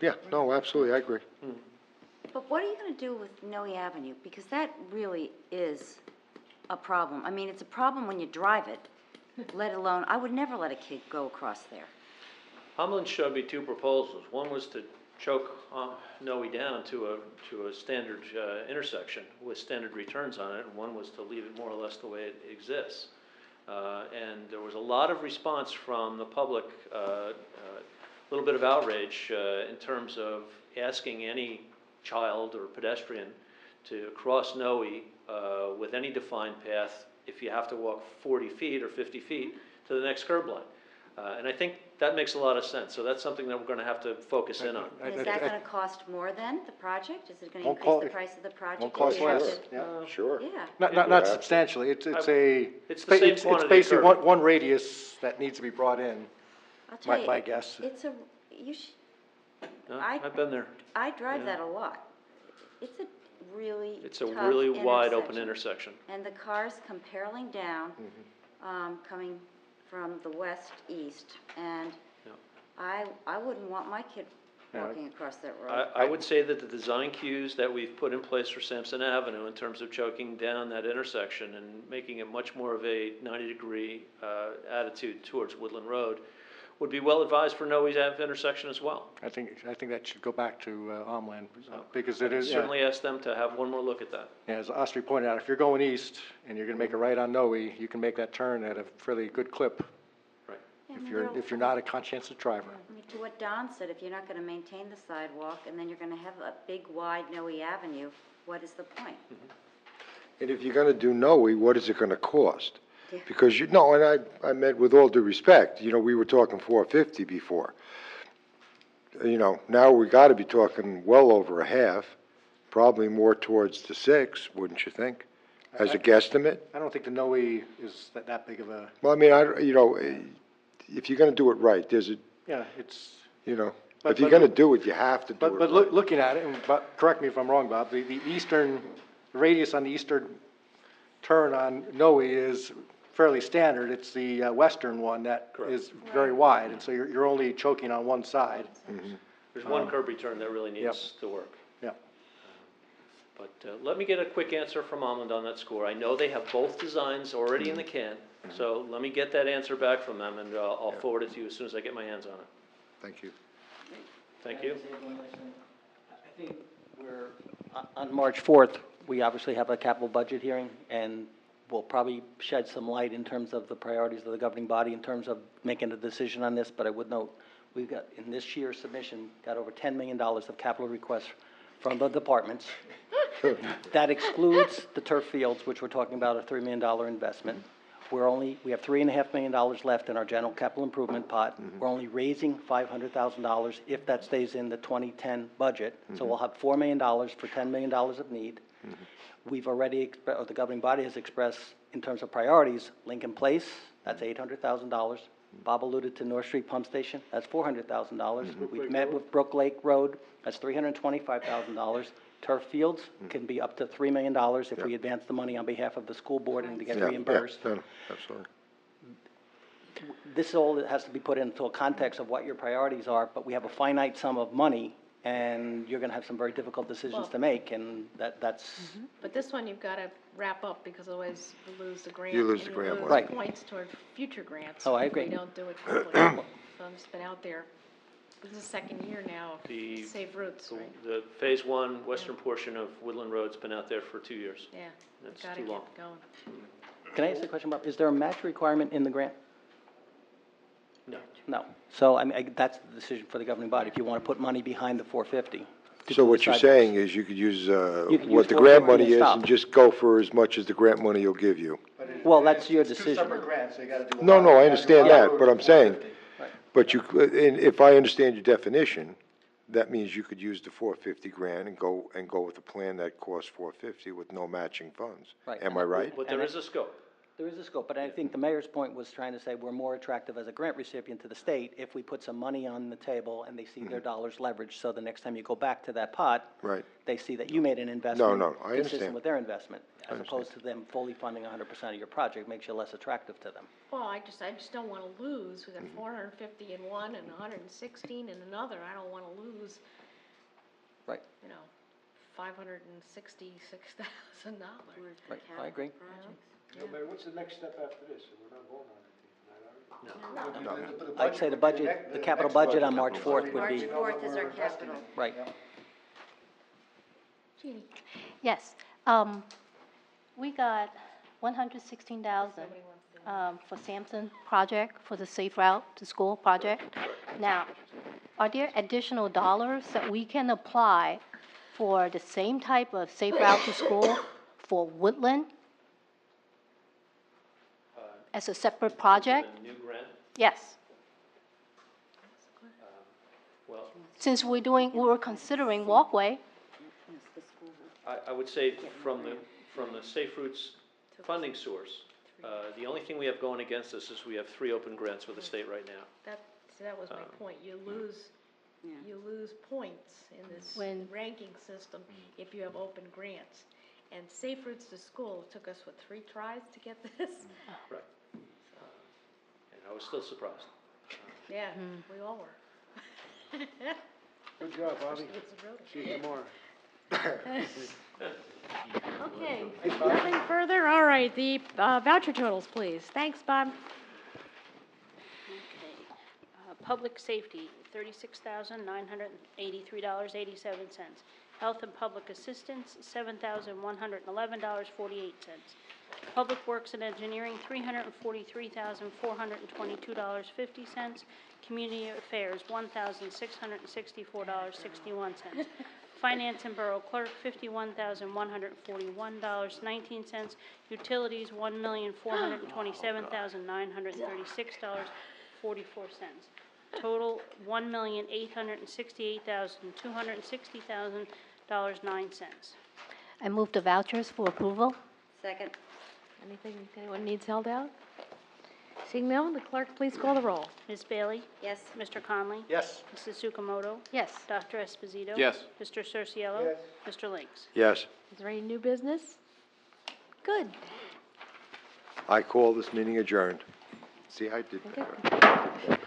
Yeah, no, absolutely, I agree. But what are you gonna do with Noe Avenue? Because that really is a problem. I mean, it's a problem when you drive it, let alone, I would never let a kid go across there. Humlin showed me two proposals. One was to choke Noe down to a standard intersection with standard returns on it, and one was to leave it more or less the way it exists. And there was a lot of response from the public, a little bit of outrage in terms of asking any child or pedestrian to cross Noe with any defined path if you have to walk 40 feet or 50 feet to the next curb line. And I think that makes a lot of sense. So that's something that we're going to have to focus in on. And is that gonna cost more than the project? Is it gonna Won't increase the price of the project? Won't cost if you have less, to- yeah. Sure. Yeah. Not substantially, it's It's the same it's quantity basically of curb. one radius that needs to be brought in, I'll tell you, my guess. it's a, you should, I've been there. I drive Yeah. that a lot. It's a really It's a tough really wide open intersection. And the cars come barreling down, coming from the west, east, and Yeah. I wouldn't want my kid walking across that road. I would say that the design cues that we've put in place for Sampson Avenue in terms of choking down that intersection and making it much more of a 90-degree attitude towards Woodland Road would be well advised for Noe's Ave intersection as well. I think that should go back to Omland, because it is, Certainly ask them to have one more look at that. yeah, as Ostry pointed out, if you're going east and you're gonna make a right on Noe, you can make that turn at a fairly good clip Right. Yeah, I if mean, you're not a conscientious driver. I mean, to what Don said, if you're not gonna maintain the sidewalk, and then you're gonna have a big wide Noe Avenue, what is the point? And if you're gonna do Noe, what is it gonna cost? Yeah. Because and I meant with all due respect, we were talking 450 before. Now we gotta be talking well over a half, probably more towards the 6, wouldn't you think? As a guesstimate? I don't think the Noe is that big of a, Well, I mean, if you're gonna do it right, there's yeah, it's, if you're gonna do it, you have to do it but right. looking at it, and correct me if I'm wrong, Bob, the eastern, the radius on the eastern turn on Noe is fairly standard. It's the western one that is very wide, and so you're only choking on one side. There's one curb return that really needs to work. Yeah. But let me get a quick answer from Omland on that score. I know they have both designs already in the can, so let me get that answer back from them, and I'll forward it to you as soon as I get my hands on it. Thank you. Thank you. I think on March 4th, we obviously have a capital budget hearing, and we'll probably shed some light in terms of the priorities of the governing body in terms of making a decision on this, but I would note, we've got, in this year's submission, got over $10 million of capital requests from the departments. That excludes the turf fields, which we're talking about a $3 million investment. We have $3.5 million left in our general capital improvement pot. We're only raising $500,000 if that stays in the 2010 budget. So we'll have $4 million for $10 million of need. We've already, the governing body has expressed, in terms of priorities, Lincoln Place, that's $800,000. Bob alluded to North Street Pump Station, that's $400,000. We've met with Brook Lake Road, that's $325,000. Turf fields can be up to $3 million if we advance the money on behalf of the school board and to get reimbursed. Yeah, absolutely. This all has to be put into a context of what your priorities are, but we have a finite sum of money, and you're gonna have some very difficult decisions to make, and that's. But this one you've got to wrap up, because otherwise you lose the grant. You lose and the grant money. Right. points toward future grants. Oh, I if agree. we don't do it quickly. So I've just been out there. This is the second year now The- of Save Routes, right? The Phase 1 western portion of Woodland Road's been out there for 2 years. Yeah. That's Got to too get long. going. Can I ask a question, Bob? Is there a match requirement in the grant? No. No. So, I mean, that's the decision for the governing body, if you want to put money behind the 450. to So do what the you're sidewalks. saying is you could use could use what the 450 grant money and is stop. and just go for as much as the grant money will give you. Well, that's your It's two decision. separate grants, so you gotta do. No, I understand that, but I'm saying, 450. but and if I understand your definition, that means you could use the 450 grand and go with a plan that costs 450 with no matching funds. Right. Am I right? But there is a scope. There is a scope, but I think the mayor's point was trying to say we're more attractive as a grant recipient to the state if we put some money on the table and they see their dollars leveraged, so the next time you go back to that pot, Right. they see that you made an investment. No, I consistent understand. with their investment, as opposed to them fully funding 100% of your project, makes you less attractive to them. Well, I just don't want to lose. We got 450 in one and 116 in another. I don't want to lose $566,000. Right, I agree. What's the next step after this? We're not voting on anything tonight, are we? I'd say the budget, the capital budget on March 4th would March be, 4th is our capital. right. Jeannie, Yes, we got 116,000, for Sampson project, for the Safe Route to School project. Now, are there additional dollars that we can apply for the same type of Safe Route to School for Woodland? As a separate project? A new grant, Yes, well, since we were considering walkway. I would say from the Safe Routes funding source, the only thing we have going against us is we have 3 open grants with the state right now. that was my point. You lose points in this When- ranking system if you have open grants. And Safe Routes to School took us, 3 tries to get this? Right. And I was still surprised. Yeah, we all were. Good job, Bobby. It's a road. See you tomorrow. Okay, nothing further? All right, the voucher totals, please. Thanks, Bob. Okay. Public safety, $36,983.87. Health and public assistance, $7,111.48. Public works and engineering, $343,422.50. Community affairs, $1,664.61. Finance and Borough Clerk, $51,141.19. Utilities, $1,427,936.44. Total, $1,868,260,000.09. I move the vouchers for approval. Second. Anyone needs held out? Seeing none, the clerk please call the roll. Ms. Bailey? Yes. Mr. Conley? Yes. Mrs. Sukamoto? Yes. Dr. Esposito? Yes. Mr. Cerciolo? Yes. Mr. Links? Yes, Is there any new business? Good. I call this meeting adjourned. See, I did that.